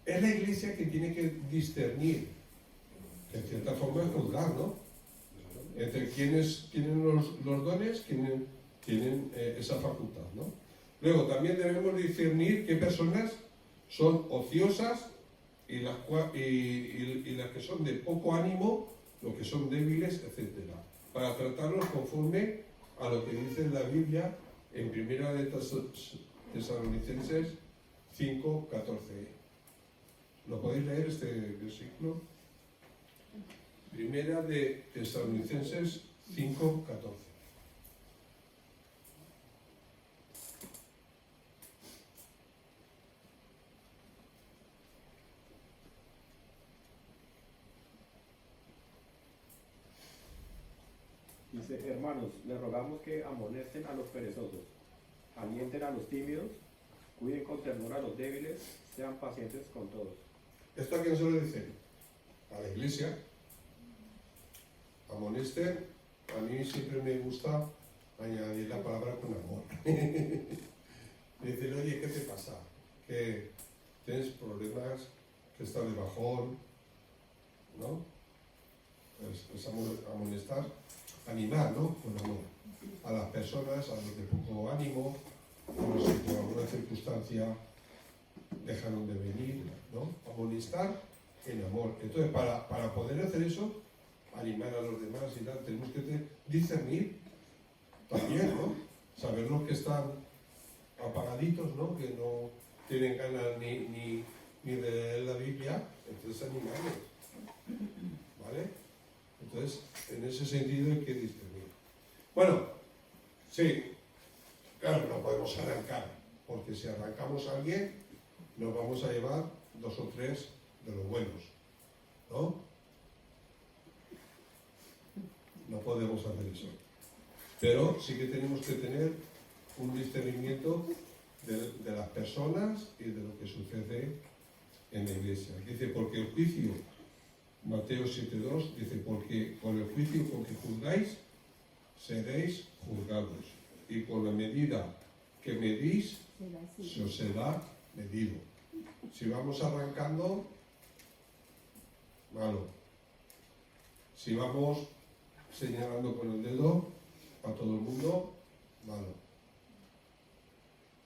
es la iglesia que tiene que discernir, que en cierta forma es juzgar, ¿no? Entre quienes tienen los dones, quienes tienen esa facultad, ¿no? Luego también debemos discernir qué personas son ociosas y las que son de poco ánimo, los que son débiles, etc. Para tratarlos conforme a lo que dice la Biblia en 1 de Tesalonicenses 5:14. ¿Lo podéis leer este versículo? 1 de Tesalonicenses 5:14. Dice, hermanos, les rogamos que amonesten a los perezosos, alienten a los tímidos, cuiden con ternura a los débiles, sean pacientes con todos. ¿Esto a quién se lo dice? A la iglesia. Amonesten. A mí siempre me gusta añadir la palabra con amor. Decir, oye, ¿qué te pasa? Que tienes problemas que está de bajón, ¿no? Es amonestar, animar, ¿no? Con amor a las personas, a los de poco ánimo, a los que por alguna circunstancia dejaron de venir, ¿no? Amonestar en amor. Entonces, para poder hacer eso, animar a los demás y tal, tenemos que discernir también, ¿no? Saber los que están apagaditos, ¿no? Que no tienen ganas ni de leer la Biblia, entonces animarles, ¿vale? Entonces, en ese sentido hay que discernir. Bueno, sí, claro, no podemos arrancar, porque si arrancamos a alguien, nos vamos a llevar 2 o 3 de los buenos, ¿no? No podemos hacer eso. Pero sí que tenemos que tener un discernimiento de las personas y de lo que sucede en la iglesia. Dice, porque el juicio, Mateo 7:2, dice, porque con el juicio con que juzgáis, seréis juzgados. Y con la medida que medís, se os será medido. Si vamos arrancando, malo. Si vamos señalando con el dedo a todo el mundo, malo.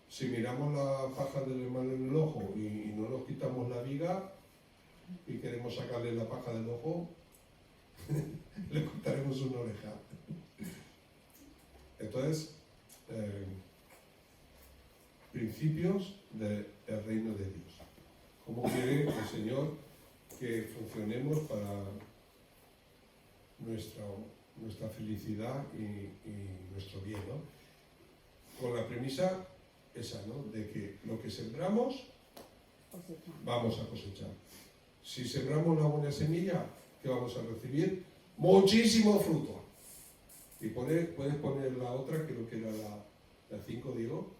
Si miramos la paja del hermano en el ojo y no nos quitamos la viga y queremos sacarle la paja del ojo, le cortaremos una oreja. Entonces, principios del reino de Dios. ¿Cómo quiere el Señor que funcionemos para nuestra felicidad y nuestro bien, ¿no? Con la premisa esa, ¿no? De que lo que sembramos, vamos a cosechar. Si sembramos la buena semilla, ¿qué vamos a recibir? Muchísimo fruto. Y puedes poner la otra, creo que era la 5, digo.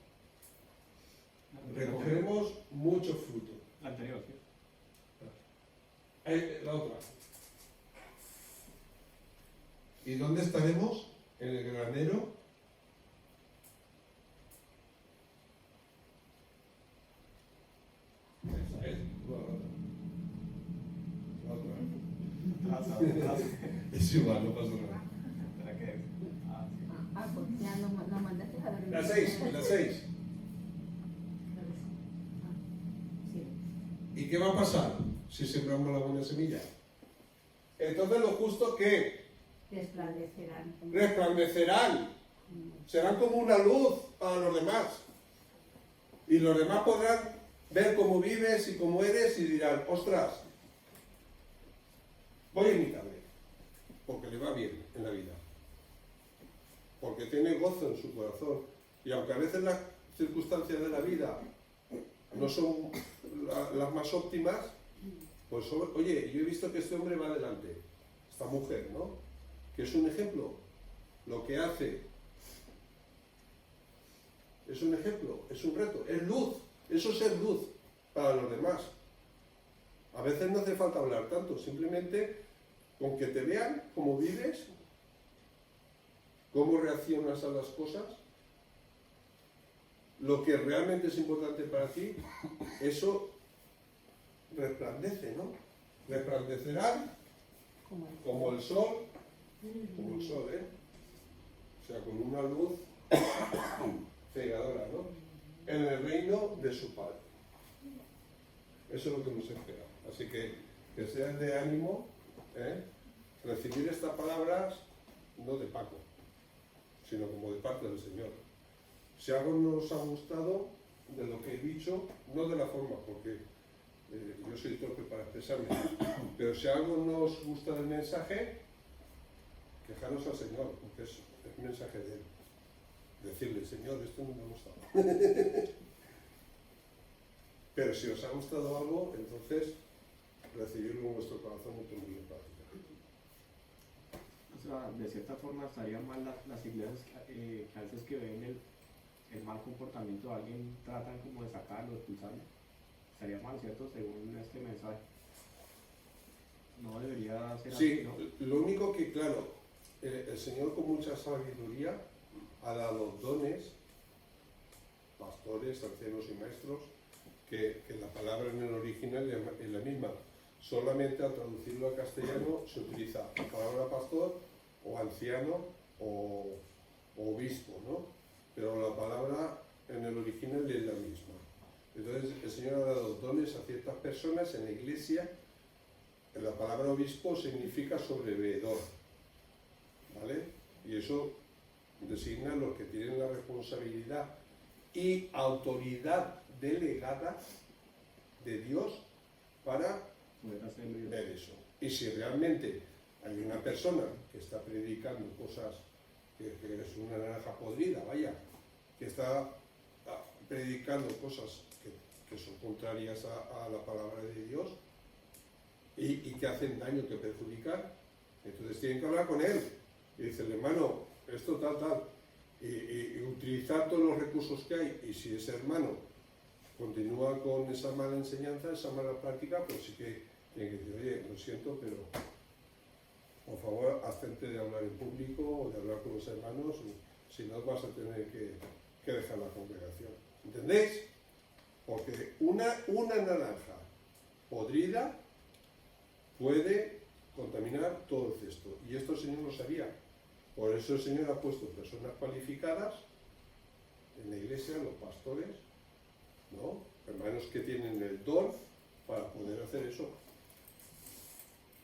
Recogeremos mucho fruto. La anterior, sí. La otra. ¿Y dónde estaremos? En el granero. La otra. Es igual, no pasa nada. ¿Para qué? Ah, sí. Pues ya no mandaste a La 6, la 6. ¿Y qué va a pasar si sembramos la buena semilla? Entonces los justos, ¿qué? Resplandecerán. Resplandecerán. Serán como una luz para los demás. Y los demás podrán ver cómo vives y cómo eres y dirán, ostras, voy a imitarle, porque le va bien en la vida. Porque tiene gozo en su corazón. Y aunque a veces las circunstancias de la vida no son las más óptimas, pues oye, yo he visto que este hombre va adelante, esta mujer, ¿no? Que es un ejemplo. Lo que hace es un ejemplo, es un reto, es luz. Eso es ser luz para los demás. A veces no hace falta hablar tanto, simplemente con que te vean cómo vives, cómo reaccionas a las cosas, lo que realmente es importante para ti, eso resplandece, ¿no? Resplandecerán como el sol, ¿eh? O sea, con una luz cegadora, ¿no? En el reino de su Padre. Eso es lo que nos espera. Así que sean de ánimo, ¿eh? Recibir estas palabras no de Paco, sino como de parte del Señor. Si algo nos ha gustado de lo que he dicho, no de la forma, porque yo soy torpe para expresarme, pero si algo nos gusta del mensaje, quejaros al Señor, porque es el mensaje de Él. Decirle, Señor, esto no me ha gustado. Pero si os ha gustado algo, entonces recibirlo en vuestro corazón mucho muy fácil. O sea, de cierta forma estarían mal las iglesias que a veces que ven el mal comportamiento de alguien tratan como de sacarlo, de expulsarlo. Estaría mal, ¿cierto? Según este mensaje. No debería ser así, Sí, ¿no? lo único que, claro, el Señor con mucha sabiduría ha dado dones, pastores, ancianos y maestros, que la palabra en el original es la misma. Solamente al traducirlo al castellano se utiliza la palabra pastor o anciano o obispo, ¿no? Pero la palabra en el original es la misma. Entonces el Señor ha dado dones a ciertas personas en la iglesia. La palabra obispo significa sobreveedor, ¿vale? Y eso designa a los que tienen la responsabilidad y autoridad delegada de Dios para Poder hacerlo y ver eso. Y si realmente hay una persona que está predicando cosas que es una naranja podrida, vaya, que está predicando cosas que son contrarias a la palabra de Dios y que hacen daño, que perjudican, entonces tienen que hablar con él y decirle, hermano, esto tal, y utilizar todos los recursos que hay. Y si ese hermano continúa con esa mala enseñanza, esa mala práctica, pues sí que tiene que decir, oye, lo siento, pero por favor, abstente de hablar en público o de hablar con los hermanos, si no vas a tener que dejar la congregación. ¿Entendéis? Porque una naranja podrida puede contaminar todo el cesto. Y esto el Señor lo sabía. Por eso el Señor ha puesto personas cualificadas en la iglesia, los pastores, ¿no? Hermanos que tienen el don para poder hacer eso.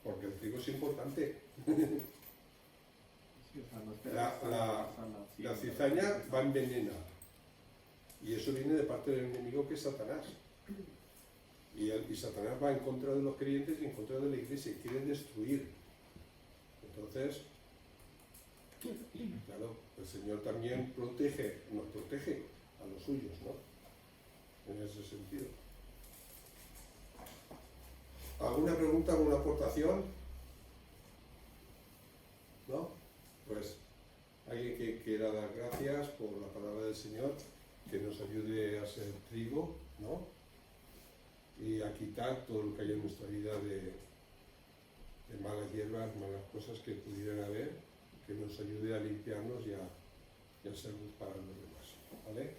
Porque el trigo es importante. La cizaña va envenenada. Y eso viene de parte del enemigo, que es Satanás. Y Satanás va en contra de los creyentes y en contra de la iglesia y quiere destruir. Entonces, claro, el Señor también nos protege a los suyos, ¿no? En ese sentido. ¿Alguna pregunta, alguna aportación? ¿No? Pues alguien que quiera dar gracias por la palabra del Señor, que nos ayude a ser trigo, ¿no? Y a quitar todo lo que hay en nuestra vida de malas hierbas, malas cosas que pudieran haber, que nos ayude a limpiarnos y a ser luz para los demás, ¿vale?